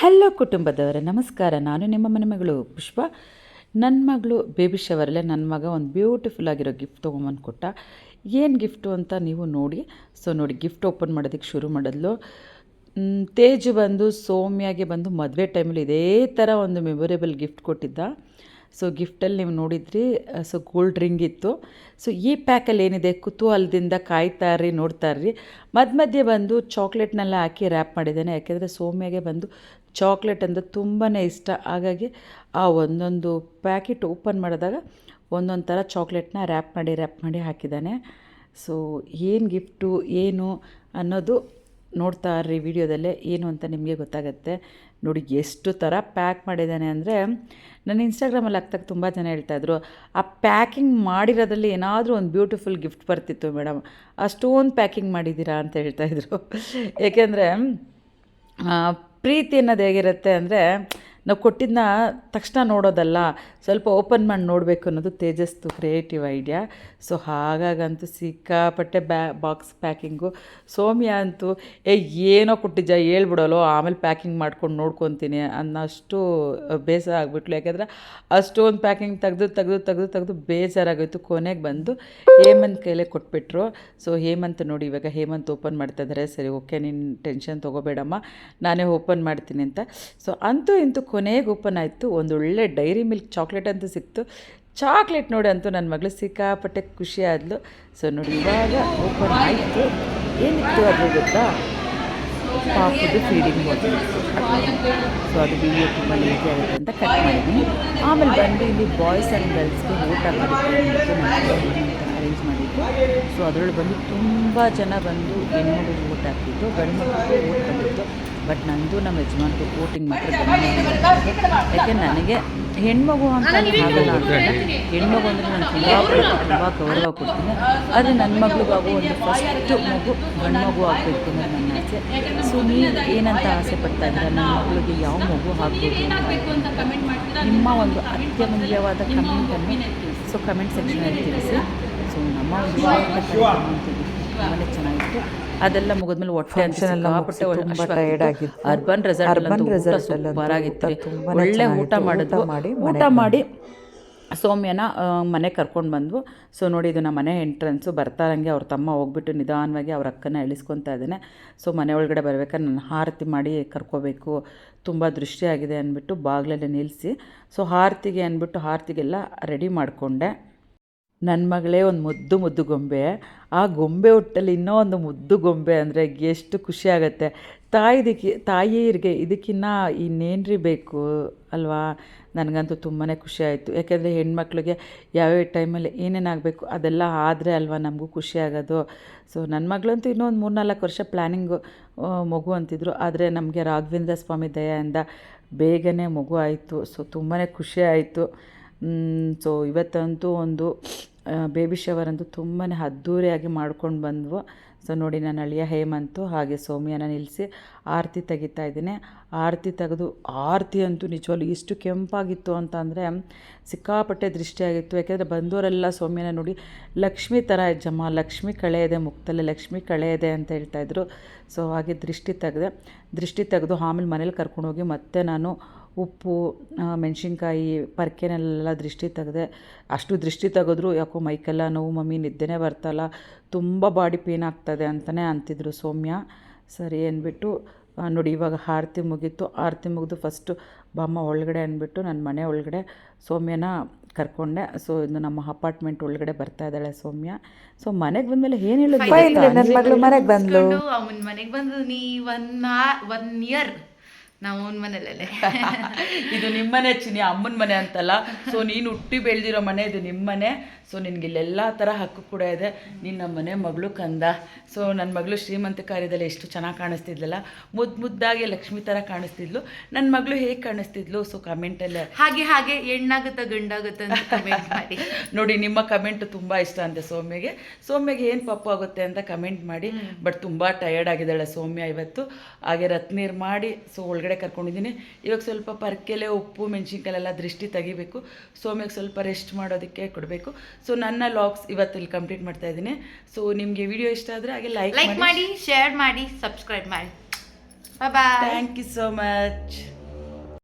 Hello ಕುಟುಂಬದವರೇ, ನಮಸ್ಕಾರ. ನಾನು ನಿಮ್ಮ ಮನೆ ಮಗಳು ಪುಷ್ಪ. ನನ್ನ ಮಗಳು ಬೇಬಿ ಶವರಲ್ಲೇ ನನ್ನ ಮಗ ಒಂದು ಬ್ಯೂಟಿಫುಲ್ ಆಗಿರೋ ಗಿಫ್ಟ್ ತೊಗೊಂಬಂದು ಕೊಟ್ಟ. ಏನು ಗಿಫ್ಟು ಅಂತ ನೀವು ನೋಡಿ. ನೋಡಿ, ಗಿಫ್ಟ್ ಓಪನ್ ಮಾಡೋದಕ್ಕೆ ಶುರು ಮಾಡಿದ್ಲು. ತೇಜು ಬಂದು ಸೌಮ್ಯಗೆ ಬಂದು ಮದುವೆ ಟೈಮಲ್ಲಿ ಇದೇ ಥರ ಒಂದು ಮೆಮೊರೇಬಲ್ ಗಿಫ್ಟ್ ಕೊಟ್ಟಿದ್ದ. ಗಿಫ್ಟಲ್ಲಿ ನೀವು ನೋಡಿದ್ರಿ, ಗೋಲ್ಡ್ ರಿಂಗ್ ಇತ್ತು. ಈ ಪ್ಯಾಕಲ್ಲಿ ಏನಿದೆ ಕುತೂಹಲದಿಂದ ಕಾಯ್ತಾರ್ರಿ, ನೋಡ್ತಾರ್ರಿ. ಮಧ್ಯೆ ಬಂದು ಚಾಕ್ಲೇಟ್ನೆಲ್ಲ ಹಾಕಿ ರ್ಯಾಪ್ ಮಾಡಿದ್ದೇನೆ. ಯಾಕೆಂದರೆ ಸೌಮ್ಯಗೆ ಬಂದು ಚಾಕ್ಲೇಟ್ ಅಂದರೆ ತುಂಬಾ ಇಷ್ಟ. ಹಾಗಾಗಿ ಆ ಒಂದೊಂದು ಪ್ಯಾಕೆಟ್ ಓಪನ್ ಮಾಡಿದಾಗ ಒಂದೊಂದು ಥರ ಚಾಕ್ಲೇಟ್ನ ರ್ಯಾಪ್ ಮಾಡಿ ಹಾಕಿದ್ದಾನೆ. ಏನು ಗಿಫ್ಟು ಏನು ಅನ್ನೋದು ನೋಡ್ತಾ ಇರ್ರಿ ವಿಡಿಯೋದಲ್ಲೇ, ಏನು ಅಂತ ನಿಮಗೆ ಗೊತ್ತಾಗುತ್ತೆ. ನೋಡಿ ಎಷ್ಟು ಥರ ಪ್ಯಾಕ್ ಮಾಡಿದ್ದಾನೆ ಅಂದರೆ, ನನ್ನ ಇನ್ಸ್ಟಾಗ್ರಾಮಲ್ಲಿ ಹಾಕ್ದಾಗ ತುಂಬ ಜನ ಹೇಳ್ತಾಯಿದ್ರು, ಆ ಪ್ಯಾಕಿಂಗ್ ಮಾಡಿರೋದ್ರಲ್ಲಿ ಏನಾದರೂ ಒಂದು ಬ್ಯೂಟಿಫುಲ್ ಗಿಫ್ಟ್ ಬರ್ತಿತ್ತು ಮೇಡಮ್, ಅಷ್ಟೊಂದು ಪ್ಯಾಕಿಂಗ್ ಮಾಡಿದ್ದೀರಾ ಅಂತ ಹೇಳ್ತಾಯಿದ್ರು. ಏಕೆಂದರೆ ಪ್ರೀತಿ ಅನ್ನೋದು ಹೇಗಿರುತ್ತೆ ಅಂದರೆ, ನಾವು ಕೊಟ್ಟಿದ್ದನ್ನ ತಕ್ಷಣ ನೋಡೋದಲ್ಲ, ಸ್ವಲ್ಪ ಓಪನ್ ಮಾಡಿ ನೋಡಬೇಕು ಅನ್ನೋದು ತೇಜಸ್ತು ಕ್ರಿಯೇಟಿವ್ ಐಡಿಯಾ. ಹಾಗಾಗಂತೂ ಸಿಕ್ಕಾಪಟ್ಟೆ ಬಾಕ್ಸ್ ಪ್ಯಾಕಿಂಗು. ಸೌಮ್ಯ ಅಂತೂ ಏನೋ ಕೊಟ್ಟಿದ್ದ ಹೇಳ್ಬಿಡೋಲ್ಲೋ, ಆಮೇಲೆ ಪ್ಯಾಕಿಂಗ್ ಮಾಡ್ಕೊಂಡು ನೋಡ್ಕೊತೀನಿ ಅನ್ನೋಷ್ಟು ಬೇಸರ ಆಗಿಬಿಟ್ಲು. ಯಾಕೆಂದರೆ ಅಷ್ಟೊಂದು ಪ್ಯಾಕಿಂಗ್ ತೆಗೆದು ಬೇಜಾರಾಗೋಯ್ತು. ಕೊನೆಗೆ ಬಂದು ಹೇಮಂತ್ ಕೈಲೇ ಕೊಟ್ಬಿಟ್ರು. ಹೇಮಂತ್ ನೋಡಿ, ಇವಾಗ ಹೇಮಂತ್ ಓಪನ್ ಮಾಡ್ತಾಯಿದ್ದಾರೆ. ಸರಿ, ಓಕೆ, ನೀನು ಟೆನ್ಷನ್ ತೊಗೋಬೇಡಮ್ಮ, ನಾನೇ ಓಪನ್ ಮಾಡ್ತೀನಿ ಅಂತ. ಅಂತೂ ಇಂತೂ ಕೊನೆಗೆ ಓಪನ್ ಆಯಿತು. ಒಂದು ಒಳ್ಳೆ ಡೈರಿ ಮಿಲ್ಕ್ ಚಾಕ್ಲೇಟ್ ಅಂತೂ ಸಿಕ್ತು. ಚಾಕ್ಲೇಟ್ ನೋಡಿ ಅಂತೂ ನನ್ನ ಮಗಳು ಸಿಕ್ಕಾಪಟ್ಟೆ ಖುಷಿ ಆದಳು. ನೋಡಿ, ಇವಾಗ ಓಪನ್ ಆಯಿತು. ಏನಿತ್ತು ಅದು ಗೊತ್ತಾ? ಪಾಪುದು ಫೀಡಿಂಗ್ ಬಾಟಲ್. ಅದು ವಿಡಿಯೋ ತುಂಬ ಲೇಟ್ ಆಗುತ್ತೆ ಅಂತ ಕಟ್ ಮಾಡಿದ್ದೀನಿ. ಆಮೇಲೆ ಬಂದು ಇಲ್ಲಿ ಬಾಯ್ಸ್ ಆ್ಯಂಡ್ ಗರ್ಲ್ಸ್ಗೆ ಊಟ ಮಾಡಿದ್ದು ಅರೇಂಜ್ ಮಾಡಿದ್ದು. ಅದರೊಳಗೆ ಬಂದು ತುಂಬ ಜನ ಬಂದು ಹೆಣ್ಮಗುಗೆ ಊಟ ಹಾಕ್ತಿದ್ದು, ಗಂಡು ಮಕ್ಕಳಿಗೆ ಊಟ ಬಂದಿತ್ತು. ಬಟ್ ನಂದು ನಮ್ಮ ಯಜಮಾನ್ರು ವೋಟಿಂಗ್ ಮಾತ್ರ ಯಾಕೆ ನನಗೆ ಹೆಣ್ಮಗು ಅಂತ ಆಗಲ್ಲ ಅಂತಂದರೆ, ಹೆಣ್ಮಗು ಅಂದರೆ ನಾನು ತುಂಬ ಗೌರವ ಕೊಡ್ತೀನಿ. ಆದರೆ ನನ್ನ ಮಗಳಿಗಾಗೋ ಒಂದು ಫಸ್ಟ್ ಮಗು ಗಂಡು ಮಗು ಆಗಬೇಕು ಅನ್ನೋದು ನನ್ನ ಆಸೆ. ನೀವು ಏನಂತ ಆಸೆ ಪಡ್ತಾ ಇದ್ದೀರಾ, ನನ್ನ ಮಗಳಿಗೆ ಯಾವ ಮಗು ಆಗ್ಬೋದು ಅಂತ ನಿಮ್ಮ ಒಂದು ಅತ್ಯಮೂಲ್ಯವಾದ ಕಮೆಂಟನ್ನು ಕಮೆಂಟ್ ಸೆಕ್ಷನಲ್ಲಿ ತಿಳಿಸಿ. ನಮ್ಮ ಒಂದು ತುಂಬಾ ಚೆನ್ನಾಗಿತ್ತು. ಅದೆಲ್ಲ ಮುಗಿದ್ಮೇಲೆ ಹೊಟ್ಟೆ ಅರ್ಬನ್ ರೆಸಾರ್ಟ್ ಸೂಪರ್ ಆಗಿತ್ತು. ಒಳ್ಳೆ ಊಟ ಮಾಡಿ ಸೌಮ್ಯನ ಮನೆ ಕರ್ಕೊಂಡು ಬಂದ್ವು. ನೋಡಿ, ಇದು ನಮ್ಮ ಮನೆ ಎಂಟ್ರೆನ್ಸು. ಬರ್ತಾರಂಗೆ ಅವ್ರ ತಮ್ಮ ಹೋಗ್ಬಿಟ್ಟು ನಿಧಾನವಾಗಿ ಅವ್ರ ಅಕ್ಕನ ಇಳಿಸ್ಕೊತಾ ಇದ್ದಾನೆ. ಮನೆ ಒಳಗಡೆ ಬರ್ಬೇಕಾದ್ರೆ ನಾನು ಆರತಿ ಮಾಡಿ ಕರ್ಕೋಬೇಕು, ತುಂಬ ದೃಷ್ಟಿಯಾಗಿದೆ ಅಂದ್ಬಿಟ್ಟು ಬಾಗಿಲಲ್ಲೇ ನಿಲ್ಲಿಸಿ ಆರತಿಗೆ ಅಂದ್ಬಿಟ್ಟು ಆರತಿಗೆಲ್ಲ ರೆಡಿ ಮಾಡಿಕೊಂಡೆ. ನನ್ನ ಮಗಳೇ ಒಂದು ಮುದ್ದು ಗೊಂಬೆ. ಆ ಗೊಂಬೆ ಹುಟ್ಟಲ್ಲಿ ಇನ್ನೂ ಒಂದು ಮುದ್ದು ಗೊಂಬೆ ಅಂದರೆ ಎಷ್ಟು ಖುಷಿ ಆಗುತ್ತೆ. ತಾಯಿಯರಿಗೆ ಇದಕ್ಕಿನ್ನ ಇನ್ನೇನ್ರಿ ಬೇಕು ಅಲ್ವಾ? ನನಗಂತೂ ತುಂಬಾ ಖುಷಿ ಆಯಿತು. ಯಾಕೆಂದರೆ ಹೆಣ್ಮಕ್ಳಿಗೆ ಯಾವ್ಯಾವ ಟೈಮಲ್ಲಿ ಏನೇನಾಗಬೇಕು ಅದೆಲ್ಲ ಆದರೆ ಅಲ್ವಾ ನಮಗೂ ಖುಷಿ ಆಗೋದು. ನನ್ನ ಮಗಳಂತೂ ಇನ್ನೂ ಒಂದು 3-4 ವರ್ಷ ಪ್ಲ್ಯಾನಿಂಗು ಮಗು ಅಂತಿದ್ರು. ಆದರೆ ನಮಗೆ ರಾಘವೇಂದ್ರ ಸ್ವಾಮಿ ದಯೆಯಿಂದ ಬೇಗನೆ ಮಗು ಆಯಿತು. ತುಂಬಾ ಖುಷಿ ಆಯಿತು. ಇವತ್ತಂತೂ ಒಂದು ಬೇಬಿ ಶವರ್ ಅಂತೂ ತುಂಬಾ ಅದ್ದೂರಿಯಾಗಿ ಮಾಡ್ಕೊಂಡು ಬಂದ್ವು. ನೋಡಿ, ನಾನು ಅಳಿಯ ಹೇಮಂತು ಹಾಗೆ ಸೌಮ್ಯನ ನಿಲ್ಲಿಸಿ ಆರತಿ ತೆಗಿತಾ ಇದ್ದೀನಿ. ಆರತಿ ತೆಗೆದು ಆರತಿ ಅಂತೂ ನಿಜವಾಗ್ಲೂ ಇಷ್ಟು ಕೆಂಪಾಗಿತ್ತು ಅಂತ ಅಂದರೆ ಸಿಕ್ಕಾಪಟ್ಟೆ ದೃಷ್ಟಿಯಾಗಿತ್ತು. ಯಾಕೆಂದರೆ ಬಂದವರೆಲ್ಲ ಸೌಮ್ಯನ ನೋಡಿ ಲಕ್ಷ್ಮಿ ಥರ ಇಜ್ಜಮ್ಮ, ಲಕ್ಷ್ಮಿ ಕಳೆ ಇದೆ ಮುಖದಲ್ಲಿ, ಲಕ್ಷ್ಮಿ ಕಳೆ ಇದೆ ಅಂತ ಹೇಳ್ತಾಯಿದ್ರು. ಹಾಗೆ ದೃಷ್ಟಿ ತೆಗೆದು ಆಮೇಲೆ ಮನೇಲಿ ಕರ್ಕೊಂಡೋಗಿ ಮತ್ತೆ ನಾನು ಉಪ್ಪು, ಮೆಣಸಿನ್ಕಾಯಿ, ಪರ್ಕೆನೆಲ್ಲ ದೃಷ್ಟಿ ತೆಗೆದೆ. ಅಷ್ಟು ದೃಷ್ಟಿ ತೆಗೆದ್ರು ಯಾಕೋ ಮೈಕೆಲ್ಲ ನೋವು, ಮಮ್ಮಿ ನಿದ್ದೆನೇ ಬರ್ತಲ್ಲ, ತುಂಬ ಬಾಡಿ ಪೇನ್ ಆಗ್ತದೆ ಅಂತಲೇ ಅಂತಿದ್ರು ಸೌಮ್ಯ. ಸರಿ ಅಂದ್ಬಿಟ್ಟು ನೋಡಿ, ಇವಾಗ ಆರತಿ ಮುಗೀತು. ಆರತಿ ಮುಗಿದು ಫಸ್ಟು ಬಾಮ್ಮ ಒಳಗಡೆ ಅಂದ್ಬಿಟ್ಟು ನನ್ನ ಮನೆ ಒಳಗಡೆ ಸೌಮ್ಯನ ಕರ್ಕೊಂಡೆ. ಇದು ನಮ್ಮ ಅಪಾರ್ಟ್ಮೆಂಟ್ ಒಳಗಡೆ ಬರ್ತಾ ಇದ್ದಾಳೆ ಸೌಮ್ಯ. ಮನೆಗೆ ಬಂದಮೇಲೆ ಏನು ಹೇಳಿದ್ರು, ನನ್ನ ಮಗಳು ಮನೆಗೆ ಬಂದು ಅವನ ಮನೆಗೆ ಬಂದು ನೀ 1 ಇಯರ್ ನಾವು ಅವನ ಮನೇಲೇ. ಇದು ನಿಮ್ಮನೆ ಚಿನಿ, ಅಮ್ಮನ ಮನೆ ಅಂತಲ್ಲ. ನೀನು ಹುಟ್ಟಿ ಬೆಳೆದಿರೋ ಮನೆ, ಇದು ನಿಮ್ಮನೆ. ನಿನಗೆ ಇಲ್ಲೆಲ್ಲ ಥರ ಹಕ್ಕು ಕೂಡ ಇದೆ. ನೀನು ನಮ್ಮ ಮನೆ ಮಗಳು ಕಂದ. ನನ್ನ ಮಗಳು ಶ್ರೀಮಂತ ಕಾರ್ಯದಲ್ಲಿ ಎಷ್ಟು ಚೆನ್ನಾಗಿ ಕಾಣಿಸ್ತಿದ್ಲಲ್ಲ, ಮುದ್ದಾಗಿ ಲಕ್ಷ್ಮಿ ಥರ ಕಾಣಿಸ್ತಿದ್ಲು. ನನ್ನ ಮಗಳು ಹೇಗೆ ಕಾಣಿಸ್ತಿದ್ಲು? ಕಮೆಂಟಲ್ಲೇ ಹಾಗೆ ಹೆಣ್ಣಾಗುತ್ತಾ ಗಂಡಾಗುತ್ತಾ ಅಂತ ಕಮೆಂಟ್ ಮಾಡಿ ನೋಡಿ. ನಿಮ್ಮ ಕಮೆಂಟ್ ತುಂಬ ಇಷ್ಟ ಅಂತೆ ಸೌಮ್ಯಗೆ ಏನು ಪಪ್ಪು ಆಗುತ್ತೆ ಅಂತ ಕಮೆಂಟ್ ಮಾಡಿ. ಬಟ್ ತುಂಬ ಟಯರ್ಡ್ ಆಗಿದ್ದಾಳೆ ಸೌಮ್ಯ ಇವತ್ತು. ಹಾಗೆ ರತ್ನೀರು ಮಾಡಿ ಒಳಗಡೆ ಕರ್ಕೊಂಡಿದ್ದೀನಿ. ಇವಾಗ ಸ್ವಲ್ಪ ಪರ್ಕೆಲೆ, ಉಪ್ಪು, ಮೆಣಸಿನ್ಕಾಯೆಲ್ಲ ದೃಷ್ಟಿ ತೆಗಿಬೇಕು. ಸೌಮ್ಯಗೆ ಸ್ವಲ್ಪ ರೆಸ್ಟ್ ಮಾಡೋದಕ್ಕೆ ಕೊಡಬೇಕು. ನನ್ನ ಲಾಗ್ಸ್ ಇವತ್ತು ಇಲ್ಲಿ ಕಂಪ್ಲೀಟ್ ಮಾಡ್ತಾ ಇದ್ದೀನಿ. ನಿಮಗೆ ವಿಡಿಯೋ ಇಷ್ಟ ಆದರೆ ಹಾಗೆ ಲೈಕ್ ಮಾಡಿ, ಶೇರ್ ಮಾಡಿ, ಸಬ್ಸ್ಕ್ರೈಬ್ ಮಾಡಿ. Bye. Thank you so much.